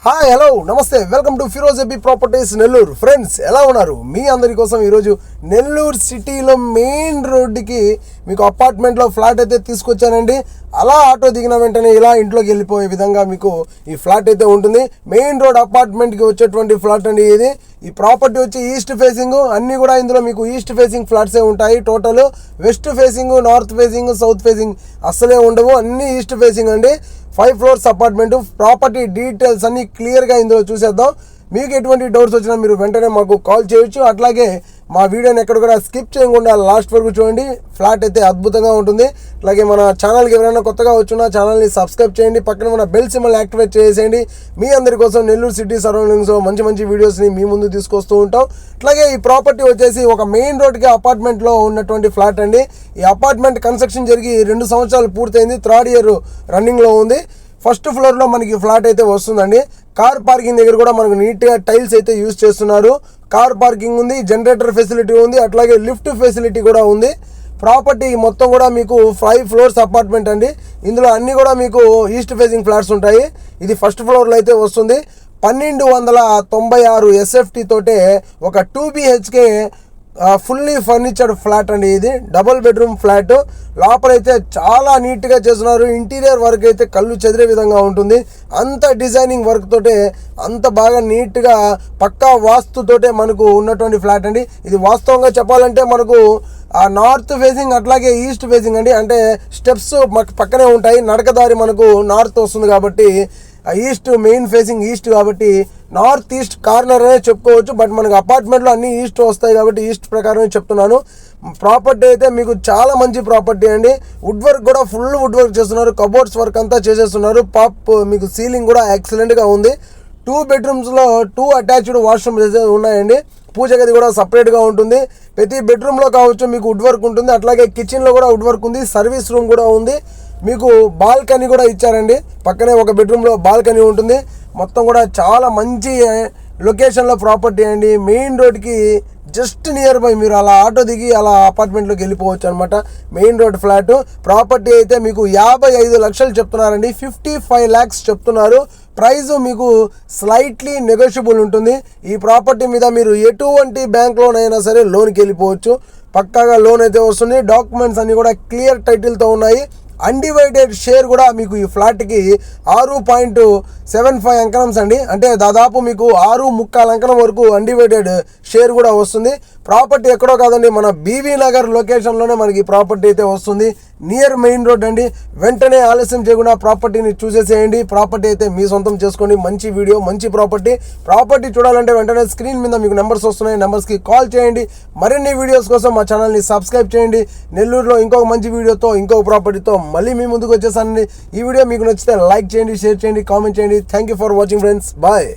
Hi hello నమస్తే welcome to Firoz AB properties Nellore. Friends ఎలా ఉన్నారు? మీ అందరి కోసం ఈరోజు నెల్లూరు సిటీలో మెయిన్ రోడ్డుకి మీకు అపార్ట్మెంట్లో ఫ్లాట్ అయితే తీసుకొచ్చానండి. అలా ఆటో దిగిన వెంటనే ఇలా ఇంట్లోకి వెళ్ళిపోయే విధంగా మీకు ఈ ఫ్లాట్ అయితే ఉంటుంది. మెయిన్ రోడ్ అపార్ట్మెంట్కి వచ్చేటువంటి ఫ్లాట్ అండి ఇది. ఈ ప్రాపర్టీ వచ్చి ఈస్ట్ ఫేసింగ్, అన్నీ కూడా ఇందులో మీకు ఈస్ట్ ఫేసింగ్ ఫ్లాట్సే ఉంటాయి. Total west facing, north facing, south facing అస్సలే ఉండవు, అన్నీ ఈస్ట్ ఫేసింగ్ అండి. 5 floors అపార్ట్మెంట్. ప్రాపర్టీ డీటెయిల్స్ అన్నీ క్లియర్గా ఇందులో చూసేద్దాం. మీకు ఎటువంటి డౌట్స్ వచ్చినా మీరు వెంటనే మాకు కాల్ చేయొచ్చు. అట్లాగే మా వీడియోని ఎక్కడ కూడా స్కిప్ చేయకుండా లాస్ట్ వరకు చూడండి. ఫ్లాట్ అయితే అద్భుతంగా ఉంటుంది. అలాగే మన ఛానల్కి ఎవరైనా కొత్తగా వచ్చినా ఛానల్ని సబ్స్క్రైబ్ చేయండి. పక్కన మన బెల్ సింబల్ యాక్టివేట్ చేసేయండి. మీ అందరి కోసం నెల్లూరు సిటీ సరౌండింగ్స్లో మంచి మంచి వీడియోస్ని మీ ముందు తీసుకొస్తూ ఉంటాం. అట్లాగే ఈ ప్రాపర్టీ వచ్చేసి ఒక మెయిన్ రోడ్కి అపార్ట్మెంట్లో ఉన్నటువంటి ఫ్లాట్ అండి. ఈ అపార్ట్మెంట్ కన్స్ట్రక్షన్ జరిగి 2 సంవత్సరాలు పూర్తయింది. 3rd year రన్నింగ్లో ఉంది. ఫస్ట్ ఫ్లోర్లో మనకి ఫ్లాట్ అయితే వస్తుందండి. కార్ పార్కింగ్ దగ్గర కూడా మనకు నీట్గా టైల్స్ అయితే యూజ్ చేస్తున్నారు. కార్ పార్కింగ్ ఉంది, జనరేటర్ ఫెసిలిటీ ఉంది, అట్లాగే లిఫ్ట్ ఫెసిలిటీ కూడా ఉంది. ప్రాపర్టీ మొత్తం కూడా మీకు 5 floors అపార్ట్మెంట్ అండి. ఇందులో అన్నీ కూడా మీకు ఈస్ట్ ఫేసింగ్ ఫ్లాట్స్ ఉంటాయి. ఇది ఫస్ట్ ఫ్లోర్లో అయితే వస్తుంది. 1296 SFT తోటే ఒక 2 BHK ఫుల్లీ ఫర్నిచర్డ్ ఫ్లాట్ అండి. ఇది డబుల్ బెడ్రూమ్ ఫ్లాట్. లోపలైతే చాలా నీట్గా చేస్తున్నారు. ఇంటీరియర్ వర్క్ అయితే కళ్ళు చెదిరే విధంగా ఉంటుంది. అంత డిజైనింగ్ వర్క్ తోటే అంత బాగా నీట్గా పక్కా వాస్తుతోటే మనకు ఉన్నటువంటి ఫ్లాట్ అండి. ఇది వాస్తవంగా చెప్పాలంటే మనకు నార్త్ ఫేసింగ్ అట్లాగే ఈస్ట్ ఫేసింగ్ అండి. అంటే స్టెప్స్ పక్కనే ఉంటాయి. నడకదారి మనకు నార్త్ వస్తుంది కాబట్టి ఈస్ట్, మెయిన్ ఫేసింగ్ ఈస్ట్ కాబట్టి నార్త్ ఈస్ట్ కార్నర్ అనే చెప్పుకోవచ్చు. బట్ మనకు అపార్ట్మెంట్లో అన్ని ఈస్ట్ వస్తాయి కాబట్టి ఈస్ట్ ప్రకారమే చెప్తున్నాను. ప్రాపర్టీ అయితే మీకు చాలా మంచి ప్రాపర్టీ అండి. వుడ్ వర్క్ కూడా ఫుల్ వుడ్ వర్క్ చేస్తున్నారు. కబోర్డ్స్ వర్క్ అంతా చేసేస్తున్నారు. మీకు సీలింగ్ కూడా ఎక్సలెంట్గా ఉంది. 2 bedrooms-లో 2 attached వాష్రూమ్స్ ఉన్నాయండి. పూజ గది కూడా సపరేట్గా ఉంటుంది. ప్రతి బెడ్రూమ్లో కావచ్చు మీకు వుడ్ వర్క్ ఉంటుంది. అట్లాగే కిచెన్లో కూడా వుడ్ వర్క్ ఉంది. సర్వీస్ రూమ్ కూడా ఉంది. మీకు బాల్కనీ కూడా ఇచ్చారండి. పక్కనే ఒక బెడ్రూమ్లో బాల్కనీ ఉంటుంది. మొత్తం కూడా చాలా మంచి లొకేషన్లో ప్రాపర్టీ అండి. మెయిన్ రోడ్కి జస్ట్ నియర్ బై. మీరు అలా ఆటో దిగి అలా అపార్ట్మెంట్లోకి వెళ్ళిపోవచ్చు అనమాట. Main road flat. ప్రాపర్టీ అయితే మీకు 55 లక్షలు చెప్తున్నారండి. 55 lakhs చెప్తున్నారు. ప్రైస్ మీకు స్లైట్లీ నెగోషియబుల్ ఉంటుంది. ఈ ప్రాపర్టీ మీద మీరు ఎటువంటి బ్యాంక్ లోన్ అయినా సరే లోన్కి వెళ్ళిపోవచ్చు. పక్కాగా లోన్ అయితే వస్తుంది. డాక్యుమెంట్స్ అన్నీ కూడా క్లియర్ టైటిల్తో ఉన్నాయి. అన్డివైడెడ్ షేర్ కూడా మీకు ఈ ఫ్లాట్కి 6.75 అంకణమ్స్ అండి. అంటే దాదాపు మీకు 6.75 అంకణం వరకు అన్డివైడెడ్ షేర్ కూడా వస్తుంది. ప్రాపర్టీ ఎక్కడో కాదండి, మన బీవీ నగర్ లొకేషన్లోనే మనకి ప్రాపర్టీ అయితే వస్తుంది. నియర్ మెయిన్ రోడ్ అండి. వెంటనే ఆలస్యం చేయకుండా ప్రాపర్టీని చూసేసేయండి. ప్రాపర్టీ అయితే మీ సొంతం చేసుకోండి. మంచి వీడియో, మంచి ప్రాపర్టీ చూడాలంటే వెంటనే స్క్రీన్ మీద మీకు నెంబర్స్ వస్తున్నాయి. నెంబర్స్కి కాల్ చేయండి. మరిన్ని వీడియోస్ కోసం మా ఛానల్ని సబ్స్క్రైబ్ చేయండి. నెల్లూరులో ఇంకొక మంచి వీడియోతో, ఇంకొక ప్రాపర్టీతో మళ్ళీ మీ ముందుకు వచ్చేసానండి. ఈ వీడియో మీకు నచ్చితే లైక్ చేయండి, షేర్ చేయండి, కామెంట్ చేయండి. Thank you for watching friends. Bye.